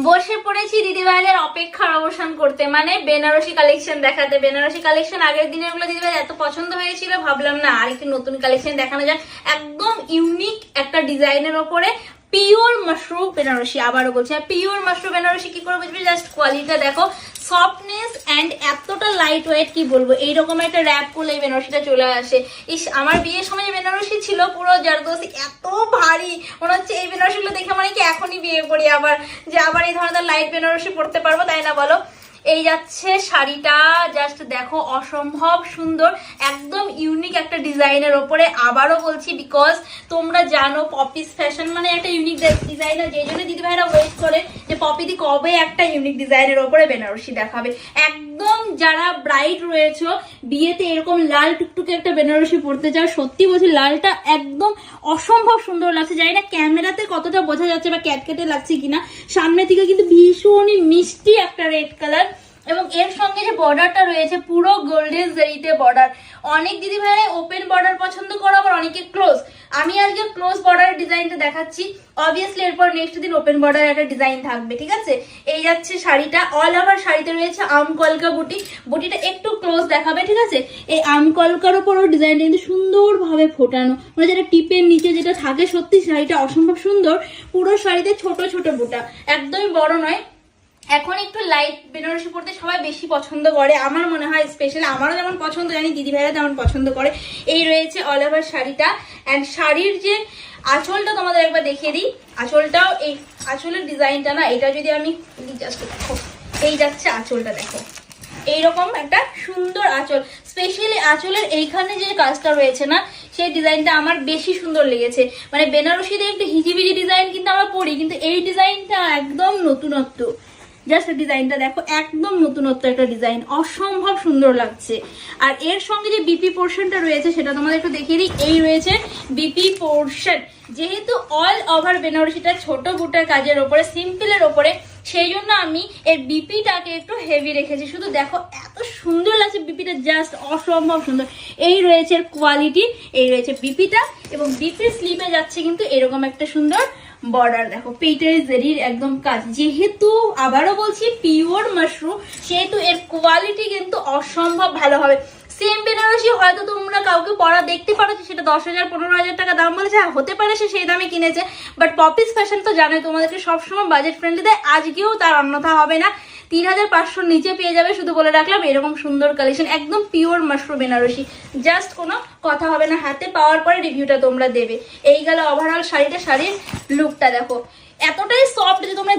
বসে পড়েছি দিদিভাইদের অপেক্ষার অবসান করতে, মানে বেনারসি কালেকশন দেখাতে। বেনারসি কালেকশন আগের দিনের গুলো দিদিভাই এত পছন্দ হয়েছিল, ভাবলাম না আর একটু নতুন কালেকশন দেখানো যাক। একদম ইউনিক একটা ডিজাইনের ওপরে পিওর মাশরুম বেনারসি, আবারও বলছি পিওর মাশরুম বেনারসি। কি করে বুঝবে? জাস্ট কোয়ালিটিটা দেখো, সফটনেস অ্যান্ড এতটা লাইট ওয়েট, কি বলবো, এইরকম একটা র্যাপ করলে এই বেনারসিটা চলে আসে। ইস, আমার বিয়ের সময় যে বেনারসি ছিল পুরো জারদোসি, এত ভারী মনে হচ্ছে এই বেনারসিগুলো দেখে মানে কি এখনই বিয়ে করি আবার, যে আবার এই ধরনের লাইট বেনারসি পড়তে পারবো, তাই না বলো? এই যাচ্ছে শাড়িটা, জাস্ট দেখো অসম্ভব সুন্দর, একদম ইউনিক একটা ডিজাইনের ওপরে। আবারও বলছি বিকজ তোমরা জানো পপিস ফ্যাশন মানে একটা ইউনিক ডিজাইনার, যেই জন্য দিদিভাইরা ওয়েট করে যে পপিদি কবে একটা ইউনিক ডিজাইনের ওপরে বেনারসি দেখাবে। একদম যারা ব্রাইড রয়েছে বিয়েতে এরকম লাল টুকটুকে একটা বেনারসি পরতে চাও, সত্যি বলছি লালটা একদম অসম্ভব সুন্দর লাগছে। জানি না ক্যামেরাতে কতটা বোঝা যাচ্ছে বা ক্যাটকেটে লাগছে কিনা, সামনে থেকে কিন্তু ভীষণই মিষ্টি একটা রেড কালার। এবং এর সঙ্গে যে বর্ডারটা রয়েছে পুরো গোল্ডেন জারিতে বর্ডার। অনেক দিদি ভাই ওপেন বর্ডার পছন্দ করো, আবার অনেকে ক্লোজ। আমি আজকে ক্লোজ বর্ডার ডিজাইনটা দেখাচ্ছি, অবভিয়াসলি এরপর নেক্সট দিন ওপেন বর্ডার একটা ডিজাইন থাকবে, ঠিক আছে? এই যাচ্ছে শাড়িটা, অল ওভার শাড়িতে রয়েছে আমকলকা বুটি। বুটিটা একটু ক্লোজ দেখাবে, ঠিক আছে? এই আমকলকার উপরও ডিজাইনটা কিন্তু সুন্দরভাবে ফোটানো, মানে যেটা টিপের নিচে যেটা থাকে, সত্যি শাড়িটা অসম্ভব সুন্দর। পুরো শাড়িতে ছোট ছোট বুটা, একদমই বড় নয়। এখন একটু লাইট বেনারসি পড়তে সবাই বেশি পছন্দ করে, আমার মনে হয় স্পেশালি আমারও যেমন পছন্দ, জানি দিদি ভাইরা তেমন পছন্দ করে। এই রয়েছে অল ওভার শাড়িটা, অ্যান্ড শাড়ির যে আঁচলটা তোমাদের একবার দেখিয়ে দিই। আঁচলটাও, এই আঁচলের ডিজাইনটা না, এটা যদি আমি জাস্ট দেখো, এই যাচ্ছে আঁচলটা দেখো, এইরকম একটা সুন্দর আঁচল। স্পেশালি আঁচলের এইখানে যে কাজটা রয়েছে না, সেই ডিজাইনটা আমার বেশি সুন্দর লেগেছে। মানে বেনারসিতে একটু হিজিবিজি ডিজাইন কিন্তু আমরা পড়ি, কিন্তু এই ডিজাইনটা একদম নতুনত্ব। জাস্ট ডিজাইনটা দেখো, একদম নতুনত্ব একটা ডিজাইন, অসম্ভব সুন্দর লাগছে। আর এর সঙ্গে যে বিপি পোর্শনটা রয়েছে সেটা তোমাদের একটু দেখিয়ে দিই। এই রয়েছে বিপি পোর্শন, যেহেতু অল ওভার বেনারসিটা ছোট বুটার কাজের ওপরে, সিম্পলের ওপরে, সেই জন্য আমি এর বিপিটাকে একটু হেভি রেখেছি। শুধু দেখো এত সুন্দর লাগছে বিপিটা, জাস্ট অসম্ভব সুন্দর। এই রয়েছে কোয়ালিটি, এই রয়েছে বিপিটা, এবং বিপির স্লিপে যাচ্ছে কিন্তু এরকম একটা সুন্দর বর্ডার। দেখো পেইটারি জেরির একদম কাজ, যেহেতু আবারও বলছি পিওর মাশরুম, সেহেতু এর কোয়ালিটি কিন্তু অসম্ভব ভালো হবে। সেম বেনারসি হয়তো তোমরা কাউকে পরা দেখতে পারো, সেটা 10,000 15,000 টাকা দাম বলেছে, হতে পারে সে সেই দামে কিনেছে, বাট পপিস ফ্যাশন তো জানোই তোমাদেরকে সবসময় বাজেট ফ্রেন্ডলি দেয়, আজকেও তার অন্যথা হবে না। 3,500 নিচে পেয়ে যাবে, শুধু বলে রাখলাম এরকম সুন্দর কালেকশন, একদম পিওর মাশরুম বেনারসি, জাস্ট কোনো কথা হবে না। হাতে পাওয়ার পরে রিভিউটা তোমরা দেবে। এই গেল ওভারঅল শাড়িটা, শাড়ির লুকটা দেখো এতটাই সফট যে তোমরা